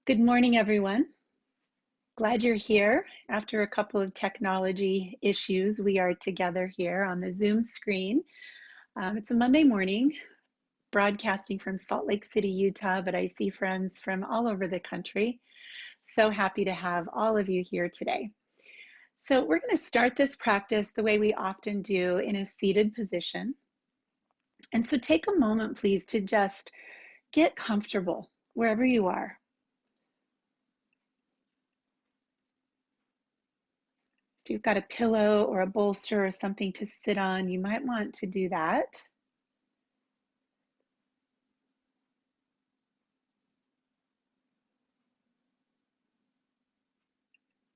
Good morning, everyone. Glad you're here. After a couple of technology issues, we are together here on the Zoom screen. It's a Monday morning, broadcasting from Salt Lake City, Utah, but I see friends from all over the country. So happy to have all of you here today. So we're going to start this practice the way we often do, in a seated position. And so take a moment, please, to just get comfortable wherever you are. If you've got a pillow or a bolster or something to sit on, you might want to do that.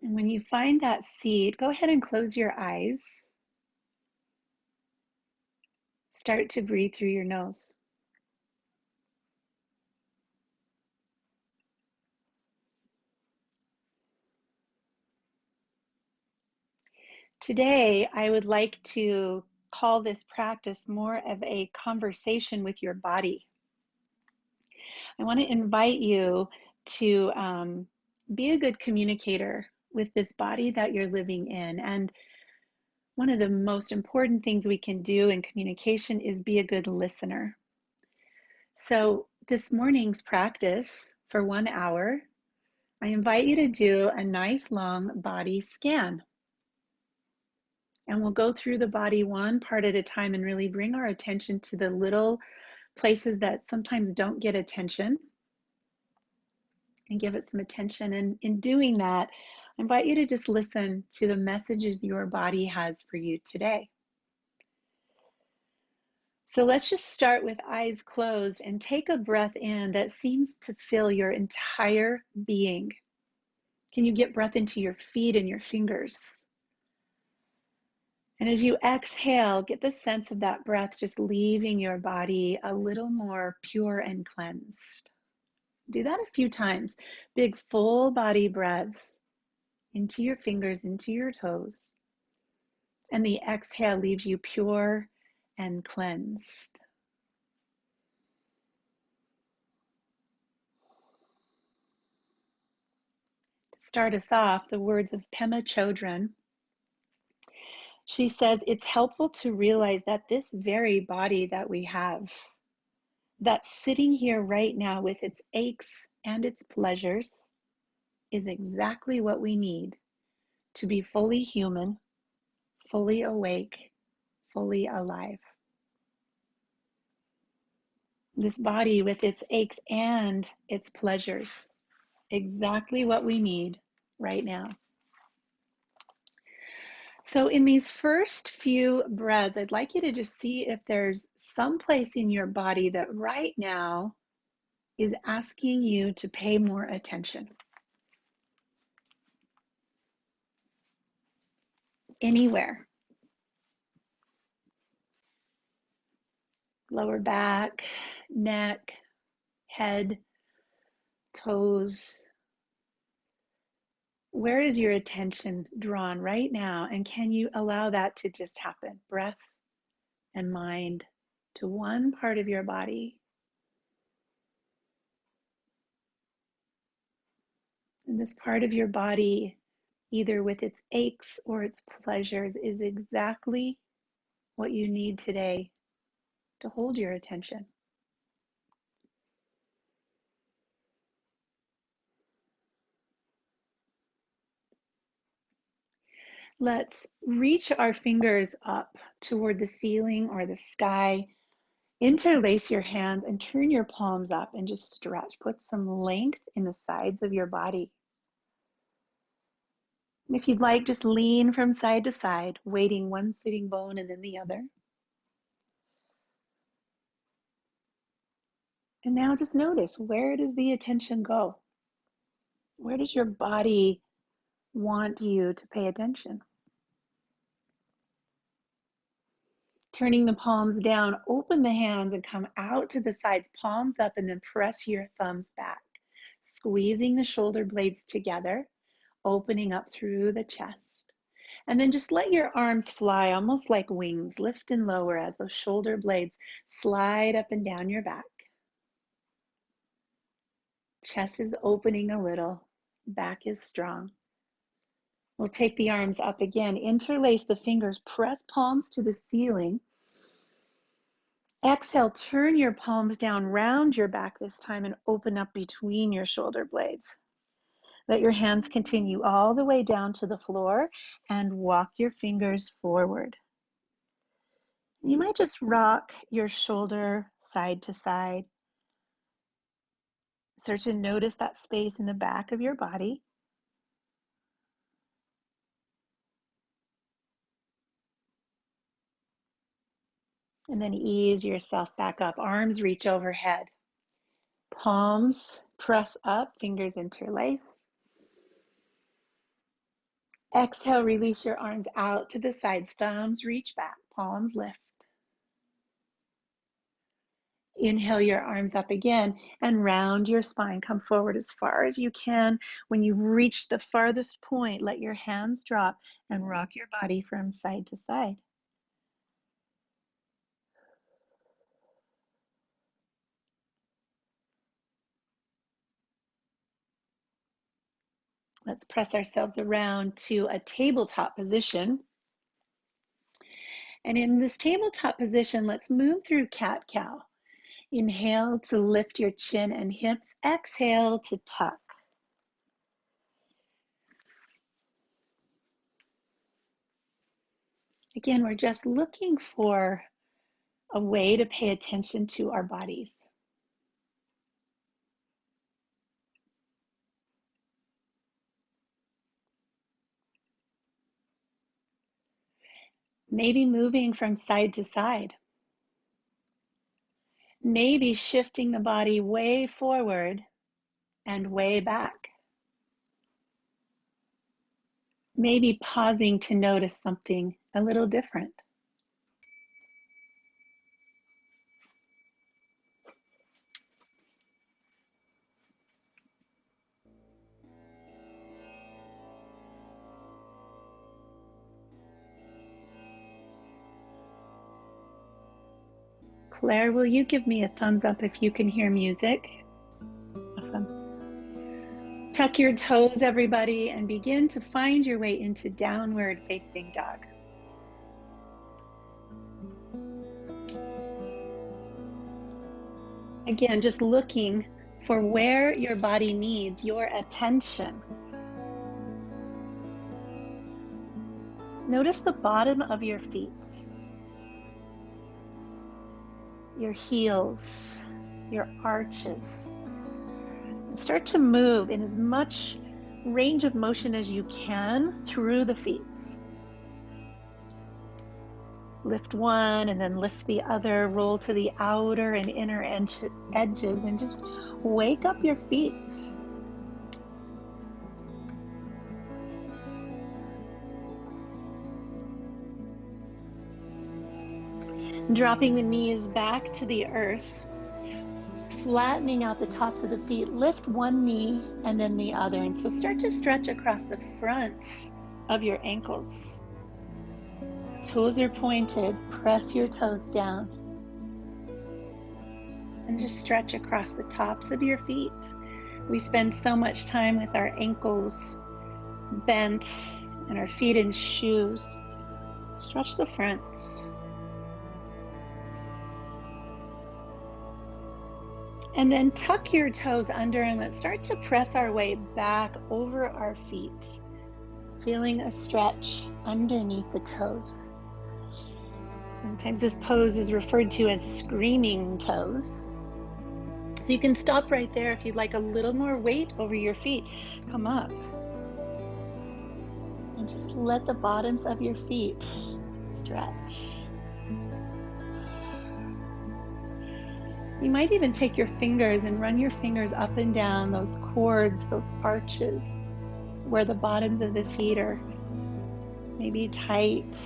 And when you find that seat, go ahead and close your eyes. Start to breathe through your nose. Today, I would like to call this practice more of a conversation with your body. I want to invite you to be a good communicator with this body that you're living in. And one of the most important things we can do in communication is be a good listener. So this morning's practice for 1 hour, I invite you to do a nice long body scan. And we'll go through the body one part at a time and really bring our attention to the little places that sometimes don't get attention and give it some attention. And in doing that, I invite you to just listen to the messages your body has for you today. So let's just start with eyes closed and take a breath in that seems to fill your entire being. Can you get breath into your feet and your fingers? And as you exhale, get the sense of that breath just leaving your body a little more pure and cleansed. Do that a few times. Big full body breaths into your fingers, into your toes. And the exhale leaves you pure and cleansed. To start us off, the words of Pema Chodron. She says, it's helpful to realize that this very body that we have, that's sitting here right now with its aches and its pleasures, is exactly what we need to be fully human, fully awake, fully alive. This body with its aches and its pleasures, exactly what we need right now. So in these first few breaths, I'd like you to just see if there's some place in your body that right now is asking you to pay more attention. Anywhere. Lower back, neck, head, toes. Where is your attention drawn right now? And can you allow that to just happen? Breath and mind to one part of your body. And this part of your body, either with its aches or its pleasures, is exactly what you need today to hold your attention. Let's reach our fingers up toward the ceiling or the sky. Interlace your hands and turn your palms up and just stretch. Put some length in the sides of your body. If you'd like, just lean from side to side, weighting one sitting bone and then the other. And now just notice, where does the attention go? Where does your body want you to pay attention? Turning the palms down, open the hands and come out to the sides, palms up, and then press your thumbs back. Squeezing the shoulder blades together, opening up through the chest. And then just let your arms fly almost like wings, lift and lower as those shoulder blades slide up and down your back. Chest is opening a little. Back is strong. We'll take the arms up again. Interlace the fingers. Press palms to the ceiling. Exhale, turn your palms down, round your back this time, and open up between your shoulder blades. Let your hands continue all the way down to the floor and walk your fingers forward. You might just rock your shoulder side to side. Start to notice that space in the back of your body. And then ease yourself back up. Arms reach overhead. Palms press up, fingers interlace. Exhale, release your arms out to the sides. Thumbs reach back, palms lift. Inhale your arms up again and round your spine. Come forward as far as you can. When you reach the farthest point, let your hands drop and rock your body from side to side. Let's press ourselves around to a tabletop position. And in this tabletop position, let's move through cat-cow. Inhale to lift your chin and hips. Exhale to tuck. Again, we're just looking for a way to pay attention to our bodies. Maybe moving from side to side. Maybe shifting the body way forward and way back. Maybe pausing to notice something a little different. Claire, will you give me a thumbs up if you can hear music? Awesome. Tuck your toes, everybody, and begin to find your way into downward facing dog. Again, just looking for where your body needs your attention. Notice the bottom of your feet, your heels, your arches. And start to move in as much range of motion as you can through the feet. Lift one and then lift the other, roll to the outer and inner edges, and just wake up your feet. Dropping the knees back to the earth, flattening out the tops of the feet. Lift one knee and then the other. And so start to stretch across the front of your ankles. Toes are pointed. Press your toes down. And just stretch across the tops of your feet. We spend so much time with our ankles bent and our feet in shoes. Stretch the fronts. And then tuck your toes under and let's start to press our way back over our feet, feeling a stretch underneath the toes. Sometimes this pose is referred to as screaming toes. So you can stop right there if you'd like a little more weight over your feet. Come up. And just let the bottoms of your feet stretch. You might even take your fingers and run your fingers up and down those cords, those arches, where the bottoms of the feet are maybe tight.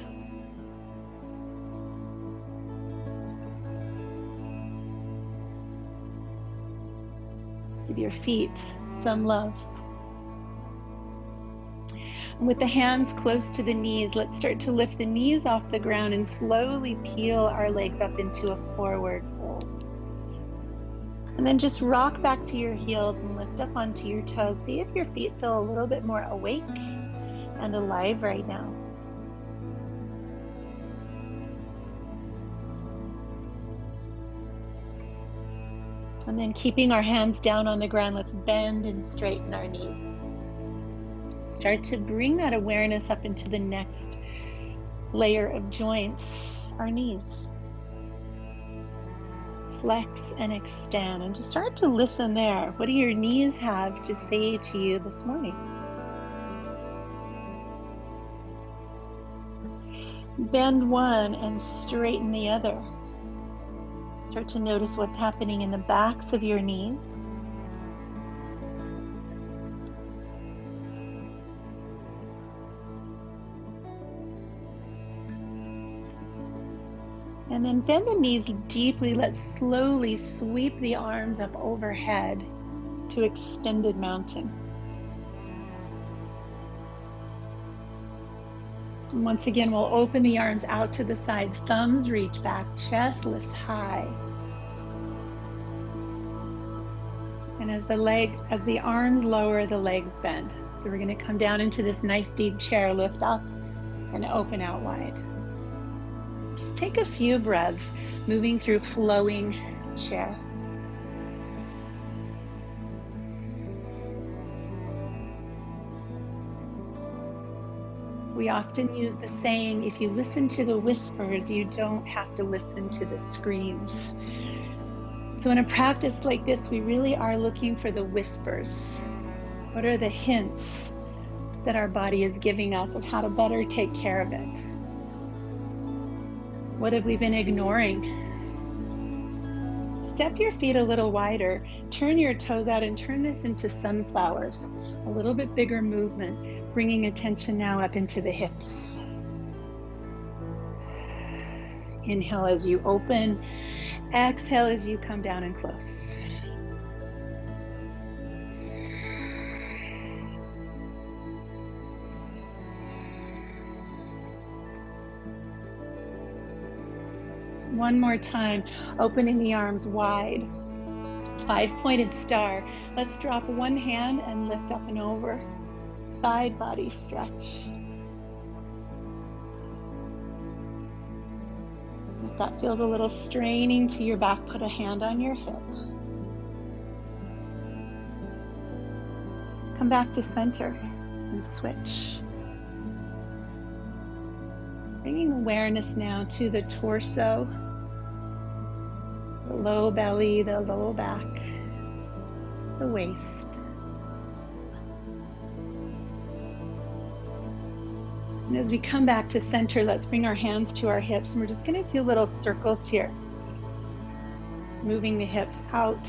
Give your feet some love. And with the hands close to the knees, let's start to lift the knees off the ground and slowly peel our legs up into a forward fold. And then just rock back to your heels and lift up onto your toes. See if your feet feel a little bit more awake and alive right now. And then keeping our hands down on the ground, let's bend and straighten our knees. Start to bring that awareness up into the next layer of joints, our knees. Flex and extend, and just start to listen there. What do your knees have to say to you this morning? Bend one and straighten the other. Start to notice what's happening in the backs of your knees. And then bend the knees deeply. Let's slowly sweep the arms up overhead to extended mountain. And once again, we'll open the arms out to the sides. Thumbs reach back, chest lifts high. And as the arms lower, the legs bend. So we're going to come down into this nice deep chair, lift up and open out wide. Just take a few breaths, moving through flowing chair. We often use the saying, if you listen to the whispers, you don't have to listen to the screams. So in a practice like this, we really are looking for the whispers. What are the hints that our body is giving us of how to better take care of it? What have we been ignoring? Step your feet a little wider, turn your toes out and turn this into sunflowers. A little bit bigger movement, bringing attention now up into the hips. Inhale as you open, exhale as you come down and close. One more time, opening the arms wide. 5-pointed star. Let's drop one hand and lift up and over. Side body stretch. If that feels a little straining to your back, put a hand on your hip. Come back to center and switch. Bringing awareness now to the torso, the low belly, the low back, the waist. And as we come back to center, let's bring our hands to our hips, and we're just going to do little circles here. Moving the hips out,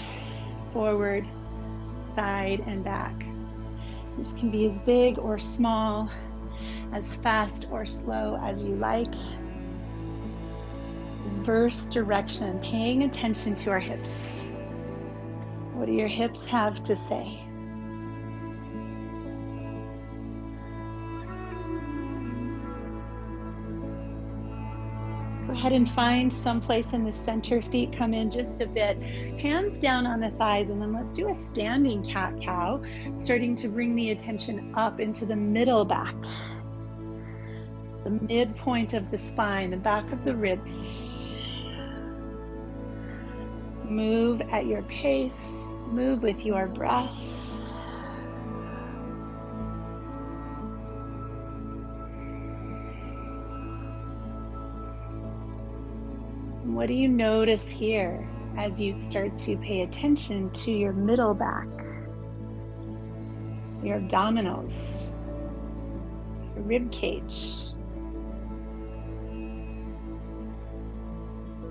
forward, side, and back. This can be as big or small, as fast or slow as you like. Reverse direction, paying attention to our hips. What do your hips have to say? Go ahead and find some place in the center. Feet come in just a bit. Hands down on the thighs, and then let's do a standing cat-cow, starting to bring the attention up into the middle back. The midpoint of the spine, the back of the ribs. Move at your pace, move with your breath. What do you notice here as you start to pay attention to your middle back, your abdominals, your rib cage?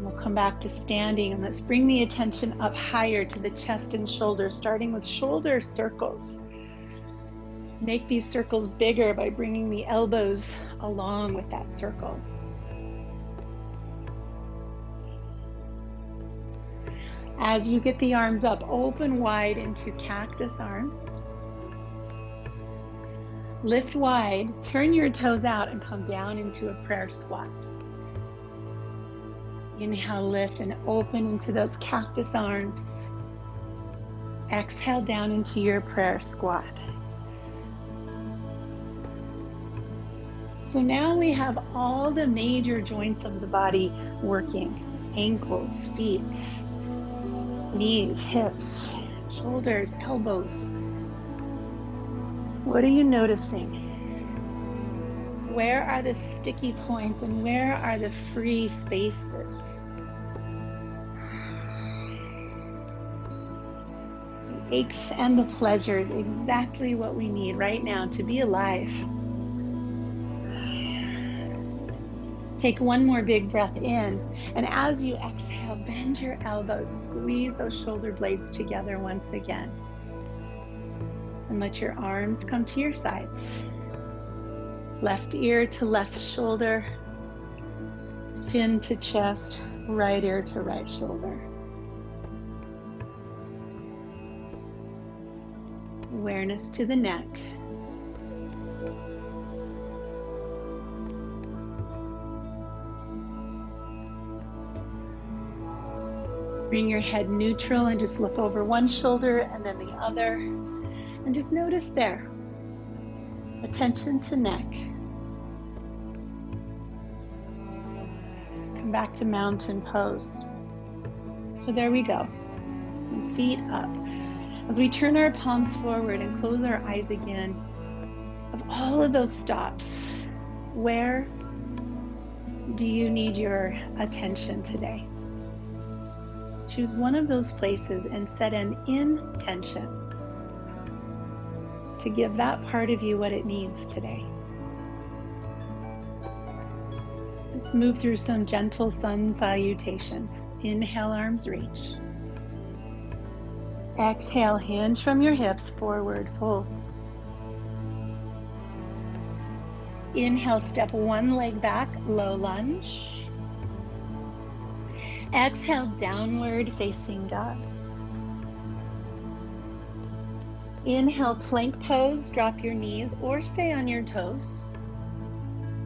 We'll come back to standing, and let's bring the attention up higher to the chest and shoulders, starting with shoulder circles. Make these circles bigger by bringing the elbows along with that circle. As you get the arms up, open wide into cactus arms. Lift wide, turn your toes out, and come down into a prayer squat. Inhale, lift and open into those cactus arms. Exhale down into your prayer squat. So now we have all the major joints of the body working. Ankles, feet, knees, hips, shoulders, elbows. What are you noticing? Where are the sticky points and where are the free spaces? The aches and the pleasures, exactly what we need right now to be alive. Take one more big breath in, and as you exhale, bend your elbows, squeeze those shoulder blades together once again. And let your arms come to your sides. Left ear to left shoulder, chin to chest, right ear to right shoulder. Awareness to the neck. Bring your head neutral and just look over one shoulder and then the other. And just notice there. Attention to neck. Come back to mountain pose. So there we go. And feet up. As we turn our palms forward and close our eyes again, of all of those stops, where do you need your attention today? Choose one of those places and set an intention to give that part of you what it needs today. Let's move through some gentle sun salutations. Inhale, arms reach. Exhale, hands from your hips, forward fold. Inhale, step one leg back, low lunge. Exhale, downward facing dog. Inhale, plank pose, drop your knees or stay on your toes.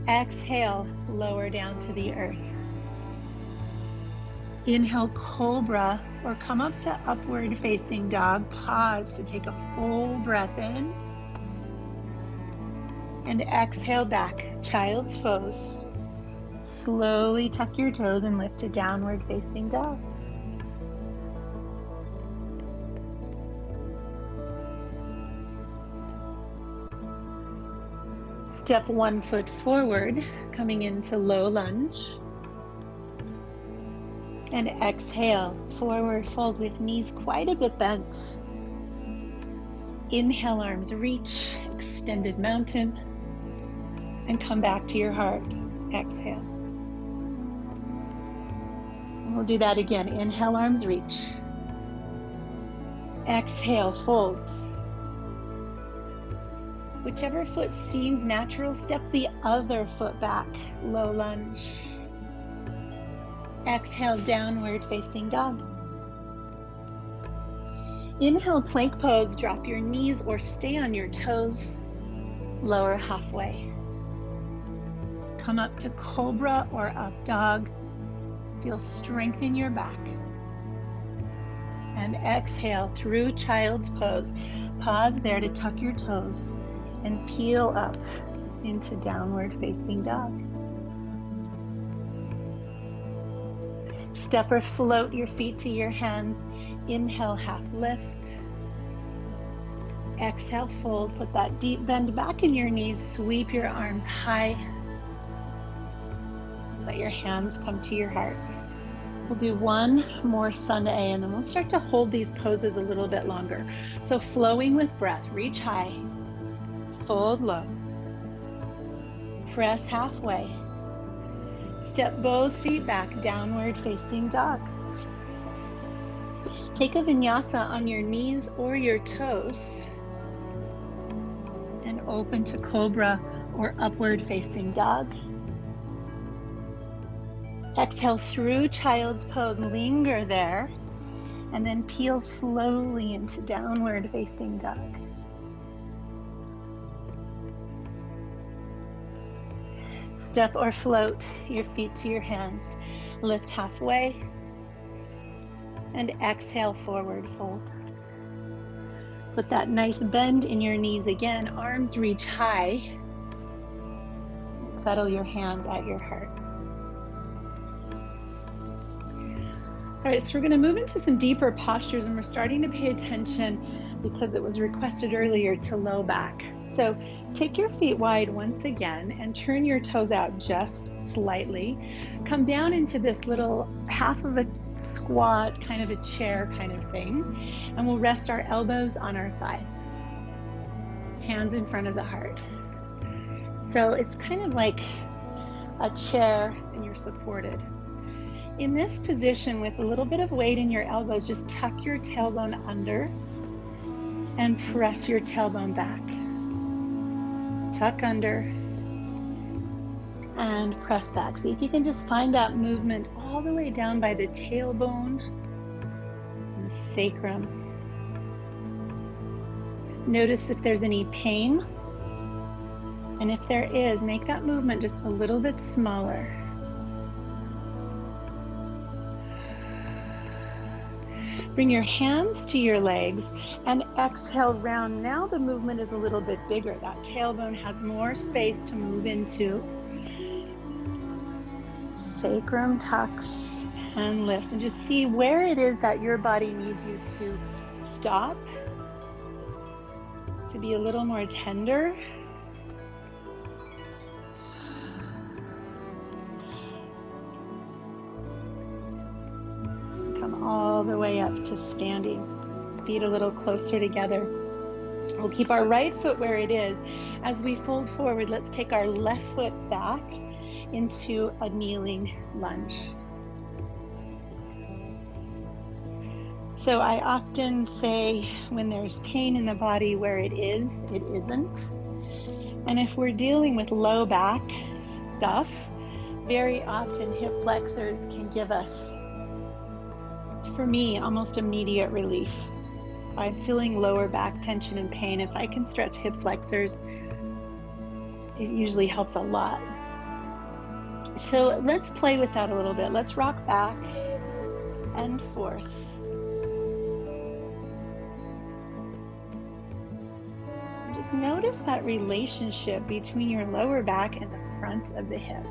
Exhale, lower down to the earth. Inhale, cobra, or come up to upward facing dog. Pause to take a full breath in. And exhale back, child's pose. Slowly tuck your toes and lift to downward facing dog. Step 1 foot forward, coming into low lunge. And exhale, forward fold with knees quite a bit bent. Inhale, arms reach, extended mountain. And come back to your heart. Exhale. And we'll do that again. Inhale, arms reach. Exhale, fold. Whichever foot seems natural, step the other foot back. Low lunge. Exhale, downward facing dog. Inhale, plank pose. Drop your knees or stay on your toes. Lower halfway. Come up to cobra or up dog. Feel strength in your back. And exhale through child's pose. Pause there to tuck your toes and peel up into downward facing dog. Step or float your feet to your hands. Inhale, half lift. Exhale, fold. Put that deep bend back in your knees. Sweep your arms high. Let your hands come to your heart. We'll do one more sun A, and then we'll start to hold these poses a little bit longer. So flowing with breath, reach high, fold low, press halfway, step both feet back, downward facing dog. Take a vinyasa on your knees or your toes, and open to cobra or upward facing dog. Exhale through child's pose, linger there, and then peel slowly into downward facing dog. Step or float your feet to your hands. Lift halfway, and exhale, forward fold. Put that nice bend in your knees again, arms reach high. Settle your hands at your heart. All right, so we're going to move into some deeper postures, and we're starting to pay attention, because it was requested earlier, to low back. So take your feet wide once again and turn your toes out just slightly. Come down into this little half of a squat, kind of a chair kind of thing, and we'll rest our elbows on our thighs, hands in front of the heart. So it's kind of like a chair and you're supported. In this position, with a little bit of weight in your elbows, just tuck your tailbone under and press your tailbone back. Tuck under and press back. See if you can just find that movement all the way down by the tailbone and the sacrum. Notice if there's any pain, and if there is, make that movement just a little bit smaller. Bring your hands to your legs and exhale round. Now the movement is a little bit bigger. That tailbone has more space to move into. Sacrum tucks and lifts, and just see where it is that your body needs you to stop, to be a little more tender. Come all the way up to standing. Feet a little closer together. We'll keep our right foot where it is. As we fold forward, let's take our left foot back into a kneeling lunge. So I often say, when there's pain in the body, where it is, it isn't. And if we're dealing with low back stuff, very often hip flexors can give us, for me, almost immediate relief. If I'm feeling lower back tension and pain, if I can stretch hip flexors, it usually helps a lot. So let's play with that a little bit. Let's rock back and forth. Just notice that relationship between your lower back and the front of the hip.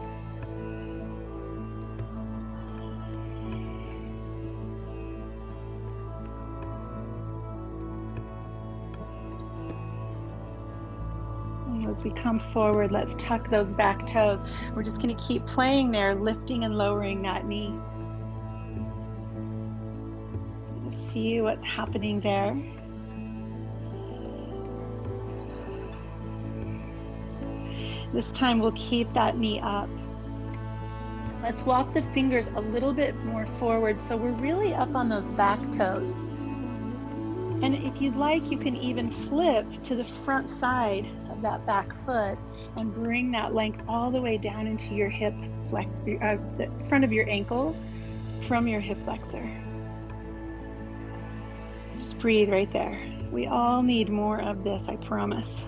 As we come forward, let's tuck those back toes. We're just going to keep playing there, lifting and lowering that knee. See what's happening there. This time we'll keep that knee up. Let's walk the fingers a little bit more forward, so we're really up on those back toes. And if you'd like, you can even flip to the front side of that back foot and bring that length all the way down into your hip, the front of your ankle from your hip flexor. Just breathe right there. We all need more of this, I promise.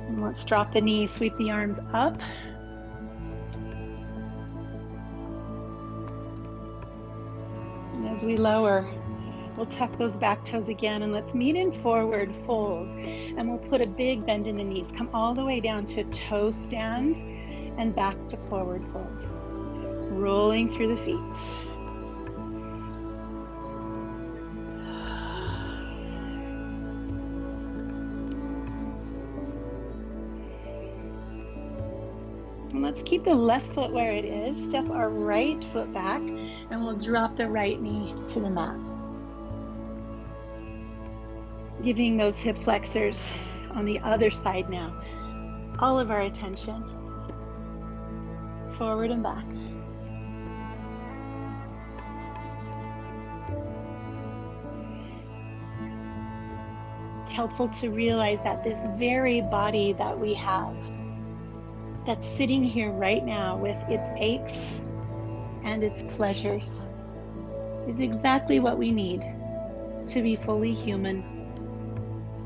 And let's drop the knees, sweep the arms up. As we lower, we'll tuck those back toes again, and let's meet in forward fold, and we'll put a big bend in the knees. Come all the way down to toe stand and back to forward fold. Rolling through the feet. And let's keep the left foot where it is. Step our right foot back, and we'll drop the right knee to the mat. Giving those hip flexors on the other side now all of our attention. Forward and back. It's helpful to realize that this very body that we have, that's sitting here right now with its aches and its pleasures, is exactly what we need to be fully human,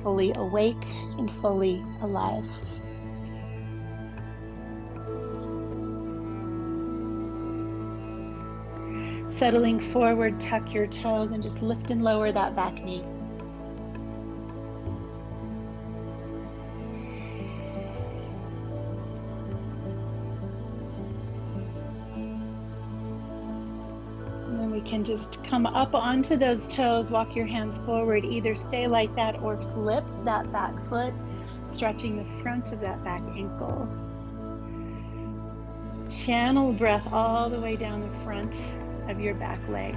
fully awake, and fully alive. Settling forward, tuck your toes and just lift and lower that back knee. And then we can just come up onto those toes, walk your hands forward, either stay like that or flip that back foot, stretching the front of that back ankle. Channel breath all the way down the front of your back leg.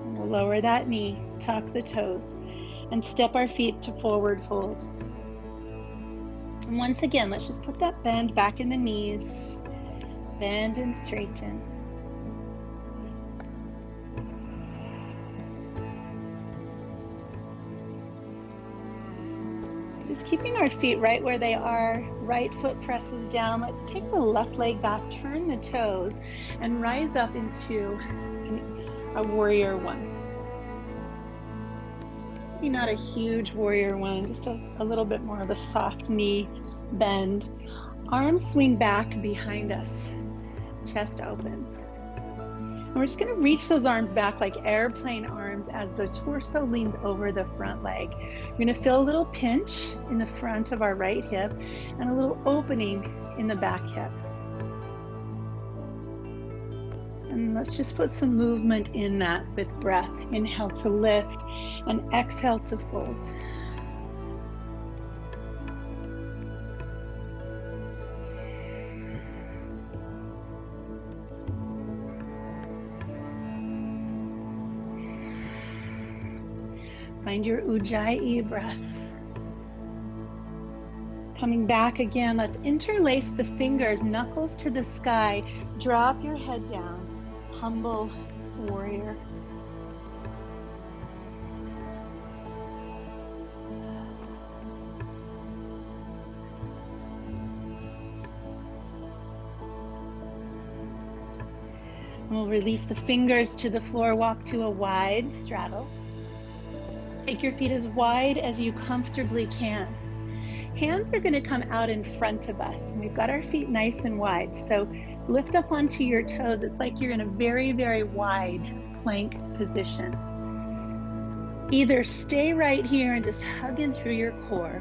And we'll lower that knee, tuck the toes, and step our feet to forward fold. And once again, let's just put that bend back in the knees. Bend and straighten. Just keeping our feet right where they are, right foot presses down. Let's take the left leg back, turn the toes, and rise up into a warrior one. Maybe not a huge warrior one, just a little bit more of a soft knee bend. Arms swing back behind us, chest opens. And we're just gonna reach those arms back like airplane arms as the torso leans over the front leg. You're gonna feel a little pinch in the front of our right hip and a little opening in the back hip. And let's just put some movement in that with breath. Inhale to lift and exhale to fold. Find your Ujjayi breath. Coming back again, let's interlace the fingers, knuckles to the sky. Drop your head down, humble warrior. We'll release the fingers to the floor, walk to a wide straddle. Take your feet as wide as you comfortably can. Hands are going to come out in front of us. We've got our feet nice and wide. So lift up onto your toes. It's like you're in a very, very wide plank position. Either stay right here and just hug in through your core,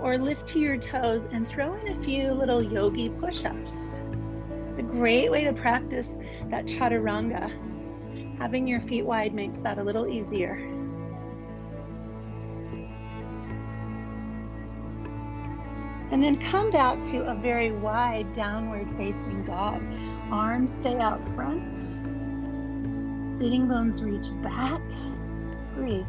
or lift to your toes and throw in a few little yogi push-ups. It's a great way to practice that chaturanga. Having your feet wide makes that a little easier. And then come back to a very wide downward facing dog. Arms stay out front. Sitting bones reach back. Breathe.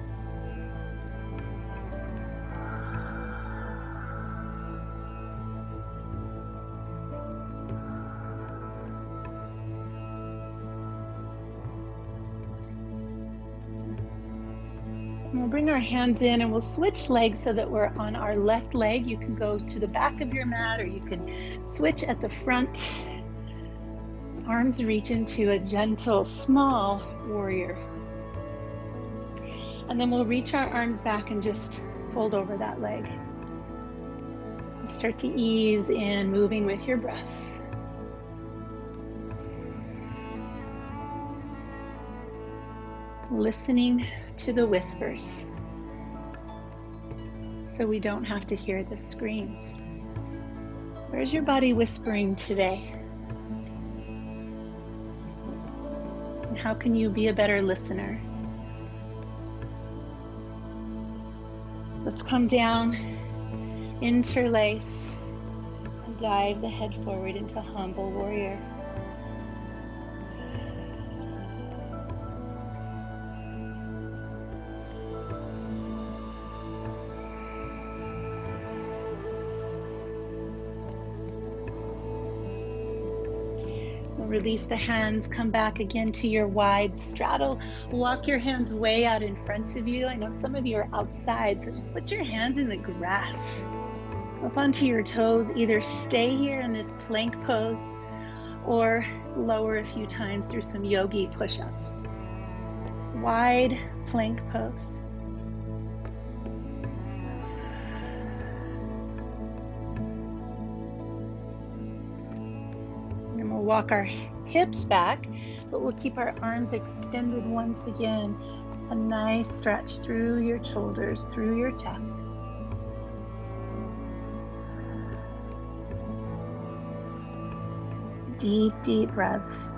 And we'll bring our hands in and we'll switch legs so that we're on our left leg. You can go to the back of your mat or you can switch at the front. Arms reach into a gentle, small warrior. And then we'll reach our arms back and just fold over that leg. Start to ease in, moving with your breath. Listening to the whispers so we don't have to hear the screams. Where's your body whispering today? And how can you be a better listener? Let's come down, interlace, and dive the head forward into humble warrior. Release the hands, come back again to your wide straddle. Walk your hands way out in front of you. I know some of you are outside, so just put your hands in the grass. Up onto your toes, either stay here in this plank pose or lower a few times through some yogi push-ups. Wide plank pose. walk our hips back, but we'll keep our arms extended once again. A nice stretch through your shoulders, through your chest. Deep, deep breaths.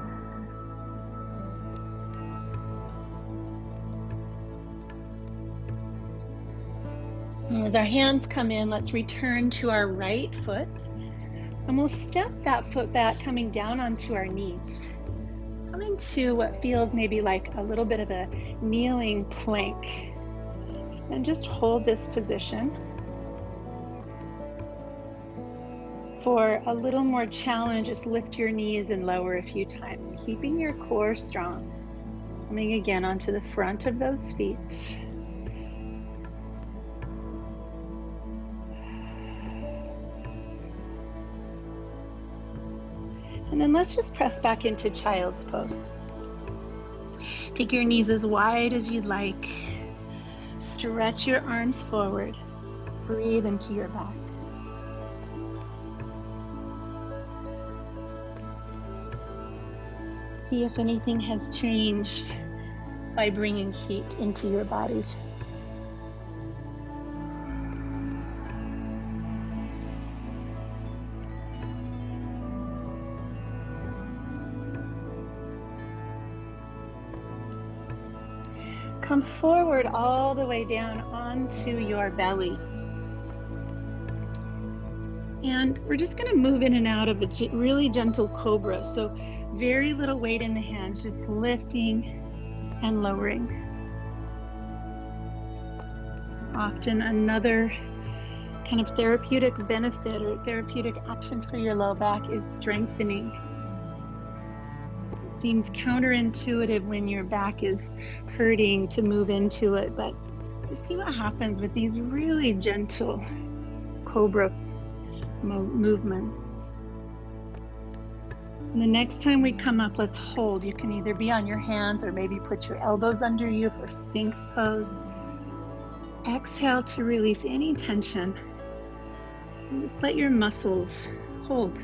And as our hands come in, let's return to our right foot. And we'll step that foot back, coming down onto our knees. Come into what feels maybe like a little bit of a kneeling plank. And just hold this position. For a little more challenge, just lift your knees and lower a few times, keeping your core strong. Coming again onto the front of those feet. And then let's just press back into child's pose. Take your knees as wide as you'd like. Stretch your arms forward. Breathe into your back. See if anything has changed by bringing heat into your body. Come forward all the way down onto your belly. And we're just going to move in and out of a really gentle cobra. So very little weight in the hands, just lifting and lowering. Often another kind of therapeutic benefit or therapeutic action for your low back is strengthening. It seems counterintuitive when your back is hurting to move into it, but you see what happens with these really gentle cobra movements. And the next time we come up, let's hold. You can either be on your hands or maybe put your elbows under you for Sphinx pose. Exhale to release any tension and just let your muscles hold.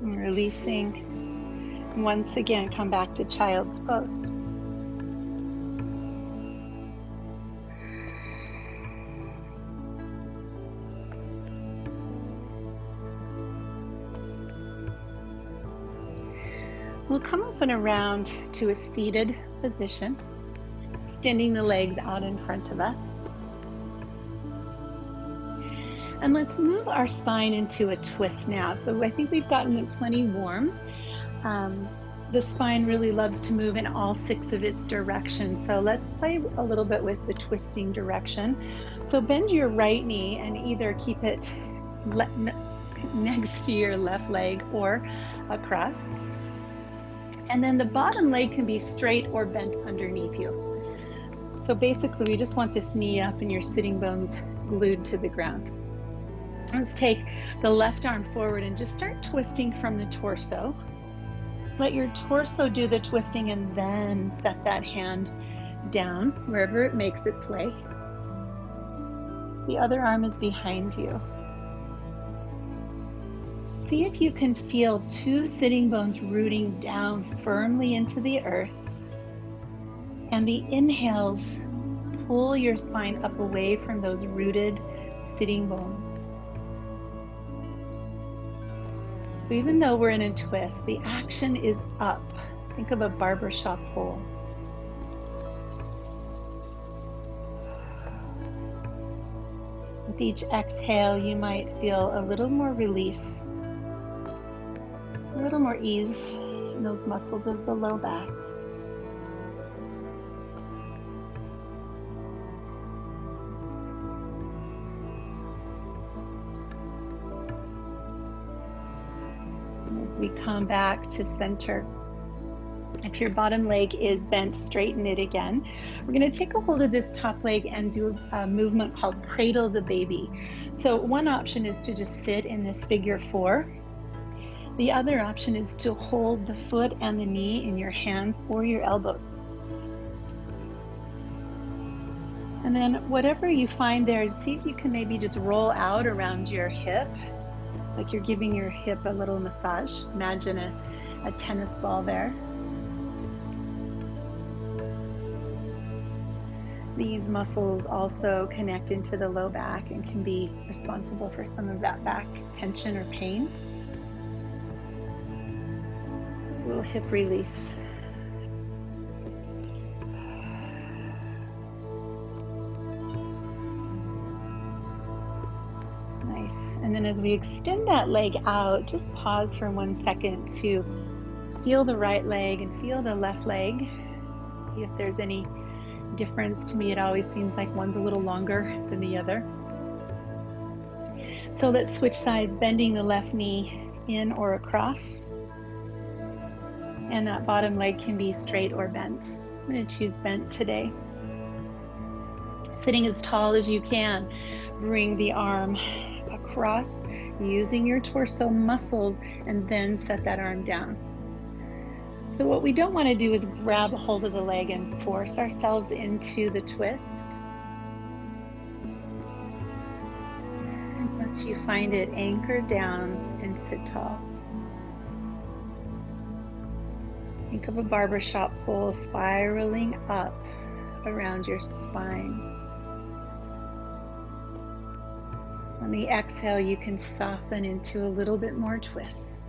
And releasing. Once again, come back to child's pose. We'll come up and around to a seated position, extending the legs out in front of us. And let's move our spine into a twist now. So I think we've gotten it plenty warm. The spine really loves to move in all 6 of its directions. So let's play a little bit with the twisting direction. So bend your right knee and either keep it next to your left leg or across. And then the bottom leg can be straight or bent underneath you. So basically we just want this knee up and your sitting bones glued to the ground. Let's take the left arm forward and just start twisting from the torso. Let your torso do the twisting and then set that hand down wherever it makes its way. The other arm is behind you. See if you can feel 2 sitting bones rooting down firmly into the earth. And the inhales pull your spine up away from those rooted sitting bones. So even though we're in a twist, the action is up. Think of a barbershop pole. With each exhale, you might feel a little more release, a little more ease in those muscles of the low back. We come back to center. If your bottom leg is bent, straighten it again. We're going to take a hold of this top leg and do a movement called cradle the baby. So one option is to just sit in this figure 4. The other option is to hold the foot and the knee in your hands or your elbows. And then whatever you find there, see if you can maybe just roll out around your hip, like you're giving your hip a little massage. Imagine a tennis ball there. These muscles also connect into the low back and can be responsible for some of that back tension or pain. A little hip release. Nice. And then as we extend that leg out, just pause for 1 second to feel the right leg and feel the left leg. See if there's any difference. To me, it always seems like one's a little longer than the other. So let's switch sides, bending the left knee in or across. And that bottom leg can be straight or bent. I'm going to choose bent today. Sitting as tall as you can, bring the arm across using your torso muscles and then set that arm down. So what we don't want to do is grab a hold of the leg and force ourselves into the twist. And once you find it, anchor down and sit tall. Think of a barbershop pole spiraling up around your spine. On the exhale, you can soften into a little bit more twist.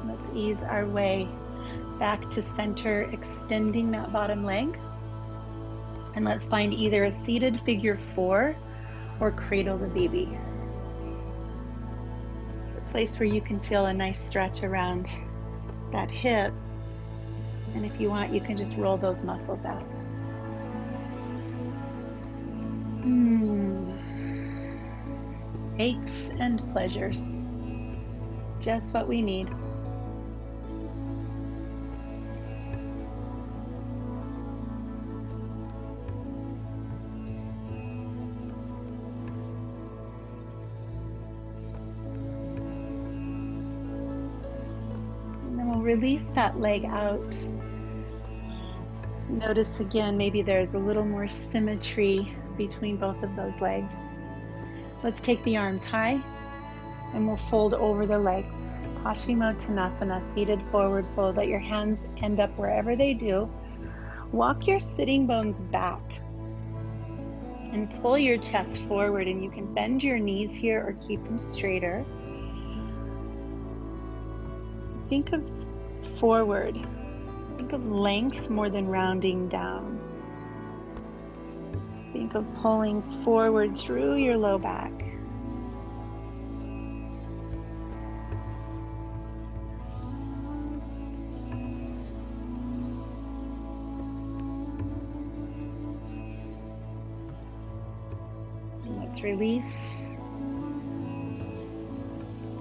Let's ease our way back to center, extending that bottom leg. And let's find either a seated figure 4 or cradle the baby. It's a place where you can feel a nice stretch around that hip. And if you want, you can just roll those muscles out. Aches and pleasures. Just what we need. Release that leg out. Notice again, maybe there's a little more symmetry between both of those legs. Let's take the arms high and we'll fold over the legs. Paschimottanasana, seated forward fold. Let your hands end up wherever they do. Walk your sitting bones back and pull your chest forward, and you can bend your knees here or keep them straighter. Think of forward. Think of length more than rounding down. Think of pulling forward through your low back. And let's release.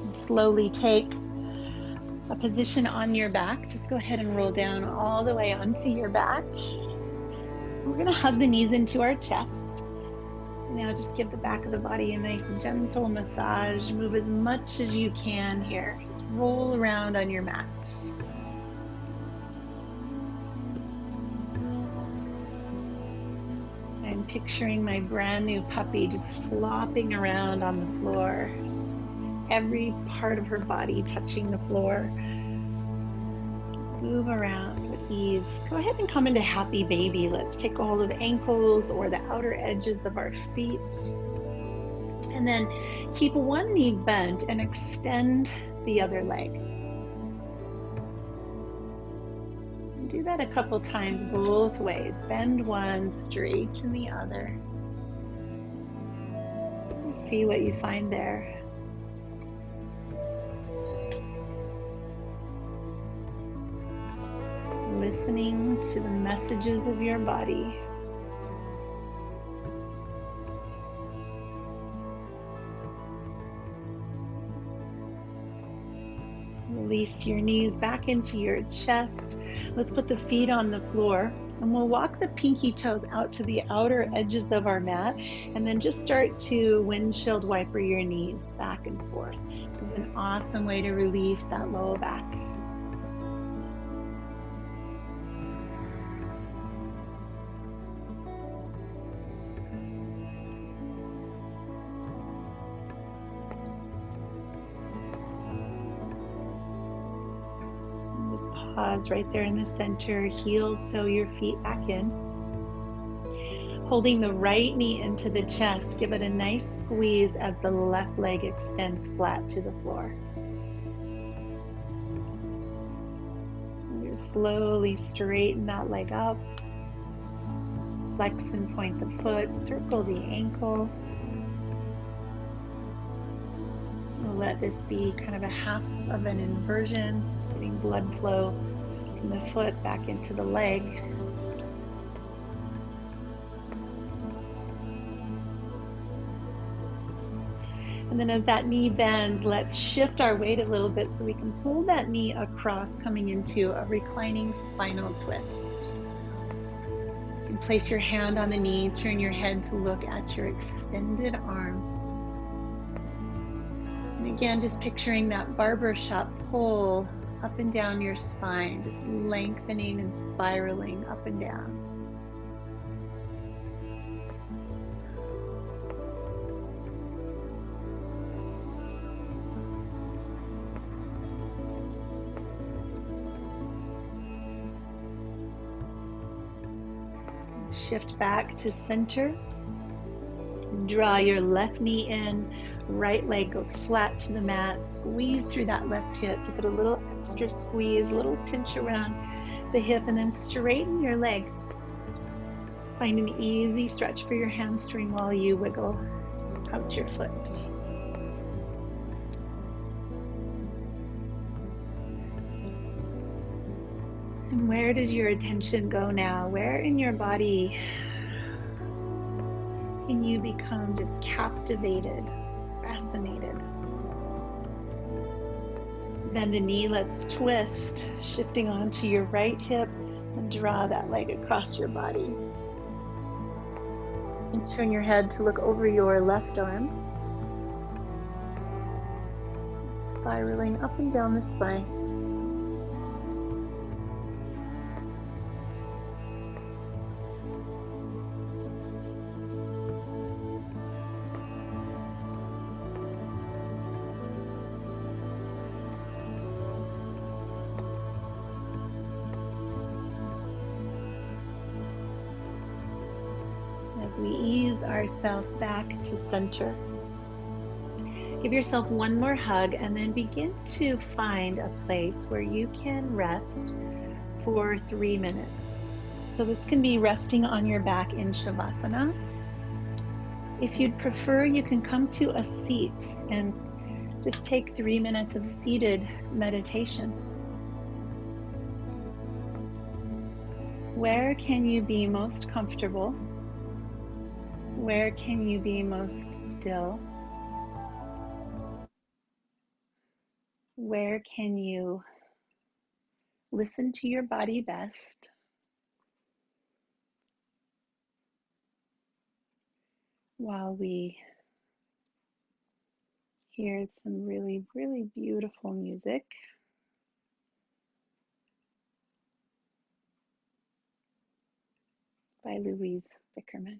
And slowly take a position on your back. Just go ahead and roll down all the way onto your back. We're going to hug the knees into our chest. Now just give the back of the body a nice gentle massage. Move as much as you can here. Just roll around on your mat. I'm picturing my brand new puppy just flopping around on the floor. Every part of her body touching the floor. Just move around with ease. Go ahead and come into happy baby. Let's take a hold of the ankles or the outer edges of our feet. And then keep one knee bent and extend the other leg. And do that a couple times both ways. Bend one, straighten the other. Just see what you find there. Listening to the messages of your body. release your knees back into your chest. Let's put the feet on the floor, and we'll walk the pinky toes out to the outer edges of our mat, and then just start to windshield wiper your knees back and forth. This is an awesome way to release that low back. Just pause right there in the center, heel toe your feet back in. Holding the right knee into the chest, give it a nice squeeze as the left leg extends flat to the floor. And just slowly straighten that leg up. Flex and point the foot, circle the ankle. We'll let this be kind of a half of an inversion, getting blood flow from the foot back into the leg. And then as that knee bends, let's shift our weight a little bit so we can pull that knee across, coming into a reclining spinal twist. You can place your hand on the knee, turn your head to look at your extended arm. And again, just picturing that barbershop pull up and down your spine, just lengthening and spiraling up and down. Shift back to center. Draw your left knee in, right leg goes flat to the mat. Squeeze through that left hip. Give it a little extra squeeze, a little pinch around the hip, and then straighten your leg. Find an easy stretch for your hamstring while you wiggle out your foot. And where does your attention go now? Where in your body can you become just captivated, fascinated? Bend the knee, let's twist, shifting onto your right hip and draw that leg across your body. And turn your head to look over your left arm. Spiraling up and down the spine. We ease ourselves back to center. Give yourself one more hug and then begin to find a place where you can rest for 3 minutes. So this can be resting on your back in Shavasana. If you'd prefer, you can come to a seat and just take 3 minutes of seated meditation. Where can you be most comfortable? Where can you be most still? Where can you listen to your body best? While we hear some really, really beautiful music. By Louise Bickerman.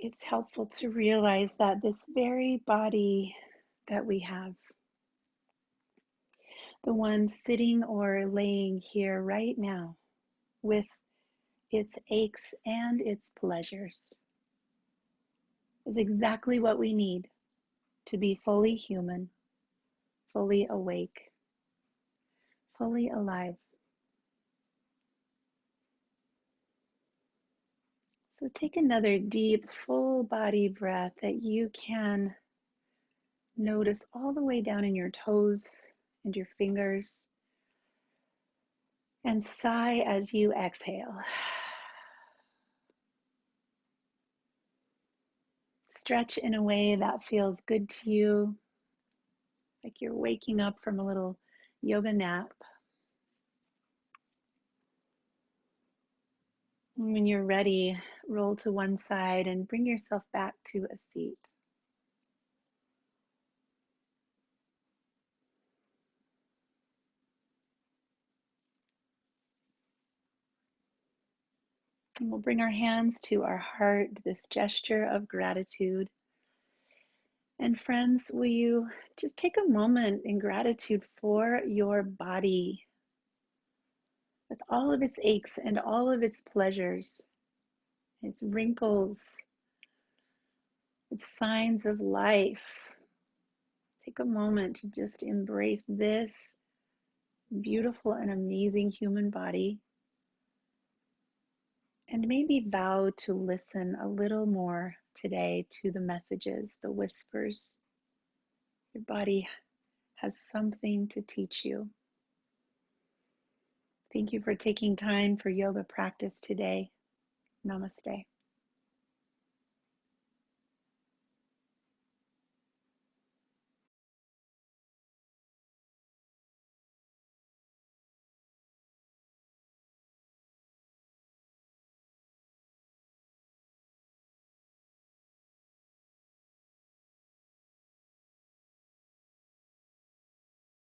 It's helpful to realize that this very body that we have, the one sitting or laying here right now with its aches and its pleasures, is exactly what we need to be fully human, fully awake, fully alive. So take another deep, full body breath that you can notice all the way down in your toes and your fingers, and sigh as you exhale. Stretch in a way that feels good to you, like you're waking up from a little yoga nap. And when you're ready, roll to one side and bring yourself back to a seat. And we'll bring our hands to our heart, this gesture of gratitude. And friends, will you just take a moment in gratitude for your body with all of its aches and all of its pleasures, its wrinkles, its signs of life. Take a moment to just embrace this beautiful and amazing human body, and maybe vow to listen a little more today to the messages, the whispers. Your body has something to teach you. Thank you for taking time for yoga practice today. Namaste.